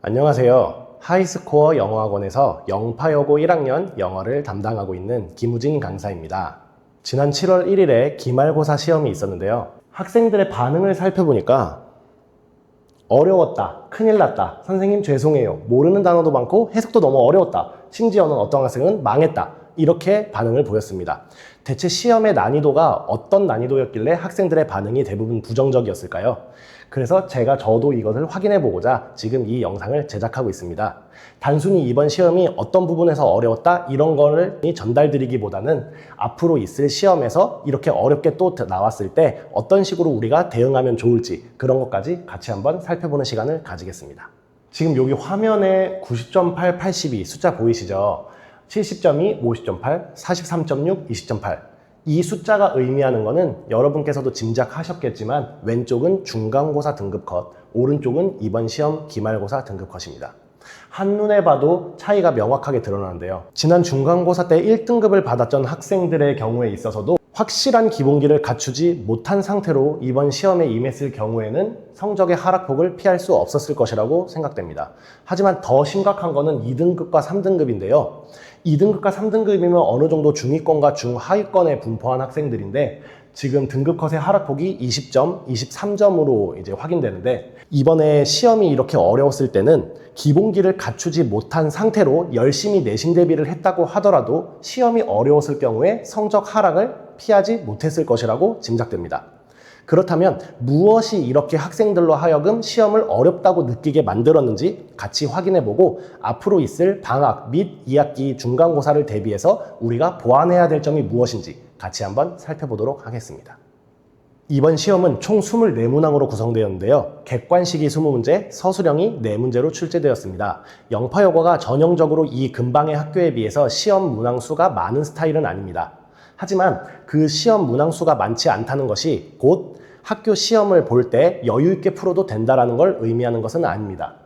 안녕하세요. 하이스코어 영어학원에서 영파여고 1학년 영어를 담당하고 있는 김우진 강사입니다. 지난 7월 1일에 기말고사 시험이 있었는데요. 학생들의 반응을 살펴보니까 어려웠다, 큰일 났다, 선생님 죄송해요, 모르는 단어도 많고 해석도 너무 어려웠다, 심지어는 어떤 학생은 망했다, 이렇게 반응을 보였습니다. 대체 시험의 난이도가 어떤 난이도였길래 학생들의 반응이 대부분 부정적이었을까요? 그래서 저도 이것을 확인해 보고자 지금 이 영상을 제작하고 있습니다. 단순히 이번 시험이 어떤 부분에서 어려웠다 이런 거를 전달드리기보다는 앞으로 있을 시험에서 이렇게 어렵게 또 나왔을 때 어떤 식으로 우리가 대응하면 좋을지 그런 것까지 같이 한번 살펴보는 시간을 가지겠습니다. 지금 여기 화면에 90.8, 82 숫자 보이시죠? 70.2, 50.8, 43.6, 20.8 이 숫자가 의미하는 것은 여러분께서도 짐작하셨겠지만 왼쪽은 중간고사 등급 컷, 오른쪽은 이번 시험 기말고사 등급 컷입니다. 한눈에 봐도 차이가 명확하게 드러나는데요. 지난 중간고사 때 1등급을 받았던 학생들의 경우에 있어서도 확실한 기본기를 갖추지 못한 상태로 이번 시험에 임했을 경우에는 성적의 하락폭을 피할 수 없었을 것이라고 생각됩니다. 하지만 더 심각한 것은 2등급과 3등급인데요. 2등급과 3등급이면 어느 정도 중위권과 중하위권에 분포한 학생들인데 지금 등급컷의 하락폭이 20점, 23점으로 이제 확인되는데 이번에 시험이 이렇게 어려웠을 때는 기본기를 갖추지 못한 상태로 열심히 내신 대비를 했다고 하더라도 시험이 어려웠을 경우에 성적 하락을 피하지 못했을 것이라고 짐작됩니다. 그렇다면 무엇이 이렇게 학생들로 하여금 시험을 어렵다고 느끼게 만들었는지 같이 확인해보고 앞으로 있을 방학 및 2학기 중간고사를 대비해서 우리가 보완해야 될 점이 무엇인지 같이 한번 살펴보도록 하겠습니다. 이번 시험은 총 24문항으로 구성되었는데요. 객관식이 20문제, 서술형이 4문제로 출제되었습니다. 영파여고가 전형적으로 이 근방의 학교에 비해서 시험 문항 수가 많은 스타일은 아닙니다. 하지만 그 시험 문항 수가 많지 않다는 것이 곧 학교 시험을 볼 때 여유 있게 풀어도 된다는 걸 의미하는 것은 아닙니다.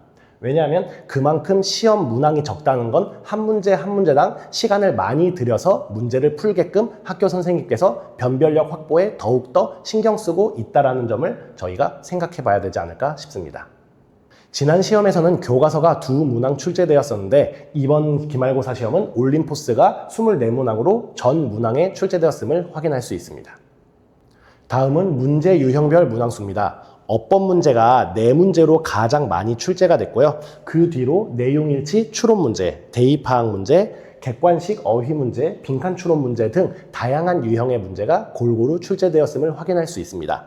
왜냐하면 그만큼 시험 문항이 적다는 건 한 문제 한 문제당 시간을 많이 들여서 문제를 풀게끔 학교 선생님께서 변별력 확보에 더욱더 신경 쓰고 있다는 점을 저희가 생각해 봐야 되지 않을까 싶습니다. 지난 시험에서는 교과서가 2문항 출제되었었는데 이번 기말고사 시험은 올림포스가 24문항으로 전 문항에 출제되었음을 확인할 수 있습니다. 다음은 문제 유형별 문항수입니다. 어법 문제가 4문제로 가장 많이 출제가 됐고요. 그 뒤로 내용일치 추론 문제, 대입파악 문제, 객관식 어휘 문제, 빈칸 추론 문제 등 다양한 유형의 문제가 골고루 출제되었음을 확인할 수 있습니다.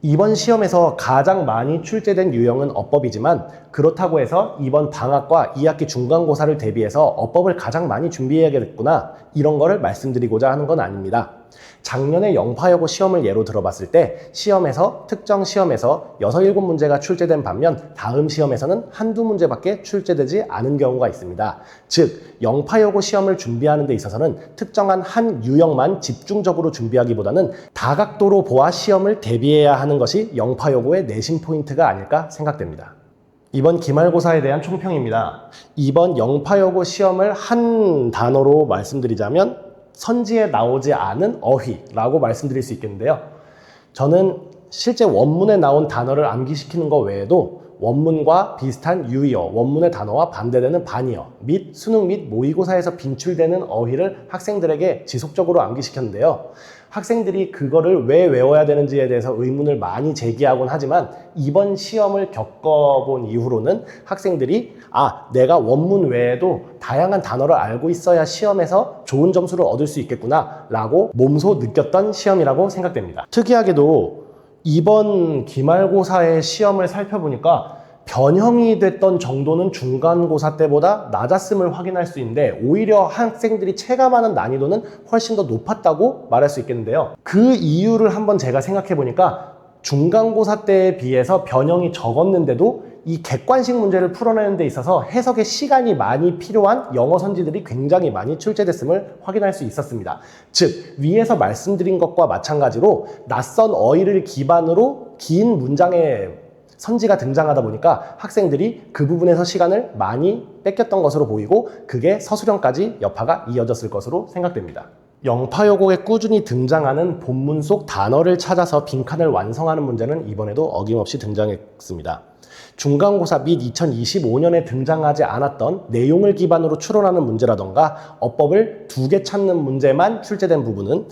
이번 시험에서 가장 많이 출제된 유형은 어법이지만 그렇다고 해서 이번 방학과 2학기 중간고사를 대비해서 어법을 가장 많이 준비해야겠구나 이런 거를 말씀드리고자 하는 건 아닙니다. 작년에 영파여고 시험을 예로 들어봤을 때 특정 시험에서 6, 7문제가 출제된 반면 다음 시험에서는 한두 문제밖에 출제되지 않은 경우가 있습니다. 즉 영파여고 시험을 준비하는 데 있어서는 특정한 한 유형만 집중적으로 준비하기보다는 다각도로 보아 시험을 대비해야 하는 것이 영파여고의 내신 포인트가 아닐까 생각됩니다. 이번 기말고사에 대한 총평입니다. 이번 영파여고 시험을 한 단어로 말씀드리자면 선지에 나오지 않은 어휘라고 말씀드릴 수 있겠는데요. 저는 실제 원문에 나온 단어를 암기시키는 것 외에도 원문과 비슷한 유의어, 원문의 단어와 반대되는 반의어 및 수능 및 모의고사에서 빈출되는 어휘를 학생들에게 지속적으로 암기시켰는데요. 학생들이 그거를 왜 외워야 되는지에 대해서 의문을 많이 제기하곤 하지만 이번 시험을 겪어본 이후로는 학생들이 내가 원문 외에도 다양한 단어를 알고 있어야 시험에서 좋은 점수를 얻을 수 있겠구나 라고 몸소 느꼈던 시험이라고 생각됩니다. 특이하게도 이번 기말고사의 시험을 살펴보니까 변형이 됐던 정도는 중간고사 때보다 낮았음을 확인할 수 있는데 오히려 학생들이 체감하는 난이도는 훨씬 더 높았다고 말할 수 있겠는데요. 그 이유를 한번 제가 생각해 보니까 중간고사 때에 비해서 변형이 적었는데도 이 객관식 문제를 풀어내는 데 있어서 해석의 시간이 많이 필요한 영어 선지들이 굉장히 많이 출제됐음을 확인할 수 있었습니다. 즉 위에서 말씀드린 것과 마찬가지로 낯선 어휘를 기반으로 긴 문장의 선지가 등장하다 보니까 학생들이 그 부분에서 시간을 많이 뺏겼던 것으로 보이고 그게 서술형까지 여파가 이어졌을 것으로 생각됩니다. 영파여고에 꾸준히 등장하는 본문 속 단어를 찾아서 빈칸을 완성하는 문제는 이번에도 어김없이 등장했습니다. 중간고사 및 2025년에 등장하지 않았던 내용을 기반으로 추론하는 문제라던가 어법을 2개 찾는 문제만 출제된 부분은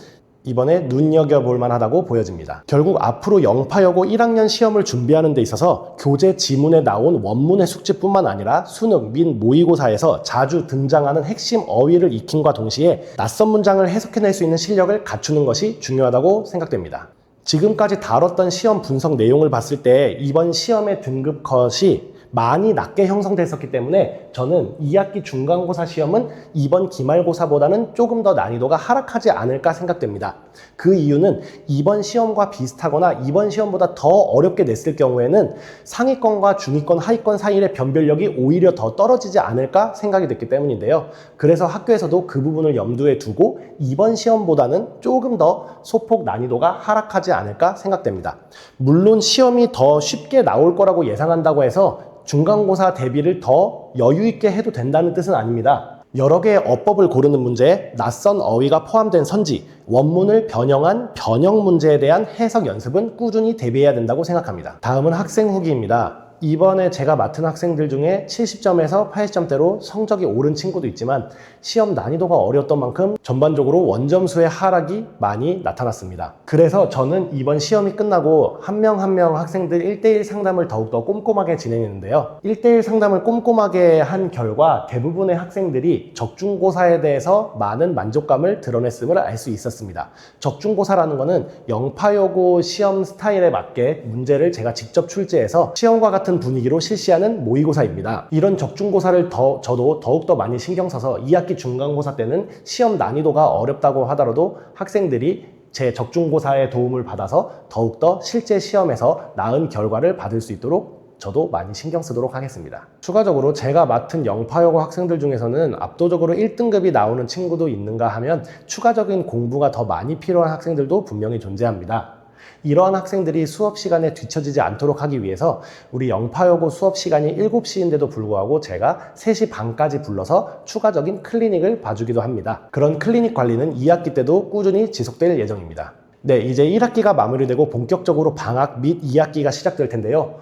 이번에 눈여겨볼 만하다고 보여집니다. 결국 앞으로 영파여고 1학년 시험을 준비하는 데 있어서 교재 지문에 나온 원문의 숙지뿐만 아니라 수능 및 모의고사에서 자주 등장하는 핵심 어휘를 익힘과 동시에 낯선 문장을 해석해낼 수 있는 실력을 갖추는 것이 중요하다고 생각됩니다. 지금까지 다뤘던 시험 분석 내용을 봤을 때 이번 시험의 등급 컷이 많이 낮게 형성됐었기 때문에 저는 2학기 중간고사 시험은 이번 기말고사보다는 조금 더 난이도가 하락하지 않을까 생각됩니다. 그 이유는 이번 시험과 비슷하거나 이번 시험보다 더 어렵게 냈을 경우에는 상위권과 중위권, 하위권 사이의 변별력이 오히려 더 떨어지지 않을까 생각이 됐기 때문인데요. 그래서 학교에서도 그 부분을 염두에 두고 이번 시험보다는 조금 더 소폭 난이도가 하락하지 않을까 생각됩니다. 물론 시험이 더 쉽게 나올 거라고 예상한다고 해서 중간고사 대비를 더 여유 있게 해도 된다는 뜻은 아닙니다. 여러 개의 어법을 고르는 문제에 낯선 어휘가 포함된 선지, 원문을 변형한 변형 문제에 대한 해석 연습은 꾸준히 대비해야 된다고 생각합니다. 다음은 학생 후기입니다. 이번에 제가 맡은 학생들 중에 70점에서 80점대로 성적이 오른 친구도 있지만 시험 난이도가 어려웠던 만큼 전반적으로 원점수의 하락이 많이 나타났습니다. 그래서 저는 이번 시험이 끝나고 한 명 한 명 학생들 1대1 상담을 더욱더 꼼꼼하게 진행했는데요. 1대1 상담을 꼼꼼하게 한 결과 대부분의 학생들이 적중고사에 대해서 많은 만족감을 드러냈음을 알 수 있었습니다. 적중고사라는 것은 영파여고 시험 스타일에 맞게 문제를 제가 직접 출제해서 시험과 같은 분위기로 실시하는 모의고사입니다. 이런 적중고사를 저도 더욱더 많이 신경 써서 2학기 중간고사 때는 시험 난이도가 어렵다고 하더라도 학생들이 제 적중고사의 도움을 받아서 더욱더 실제 시험에서 나은 결과를 받을 수 있도록 저도 많이 신경 쓰도록 하겠습니다. 추가적으로 제가 맡은 영파여고 학생들 중에서는 압도적으로 1등급이 나오는 친구도 있는가 하면 추가적인 공부가 더 많이 필요한 학생들도 분명히 존재합니다. 이러한 학생들이 수업 시간에 뒤처지지 않도록 하기 위해서 우리 영파여고 수업 시간이 7시인데도 불구하고 제가 3시 반까지 불러서 추가적인 클리닉을 봐주기도 합니다. 그런 클리닉 관리는 2학기 때도 꾸준히 지속될 예정입니다. 네, 이제 1학기가 마무리되고 본격적으로 방학 및 2학기가 시작될 텐데요.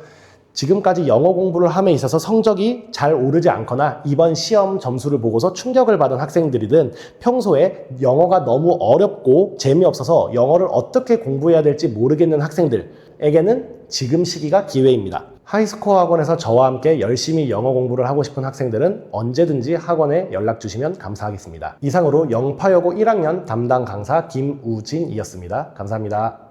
지금까지 영어 공부를 함에 있어서 성적이 잘 오르지 않거나 이번 시험 점수를 보고서 충격을 받은 학생들이든 평소에 영어가 너무 어렵고 재미없어서 영어를 어떻게 공부해야 될지 모르겠는 학생들에게는 지금 시기가 기회입니다. 하이스코어 학원에서 저와 함께 열심히 영어 공부를 하고 싶은 학생들은 언제든지 학원에 연락 주시면 감사하겠습니다. 이상으로 영파여고 1학년 담당 강사 김우진이었습니다. 감사합니다.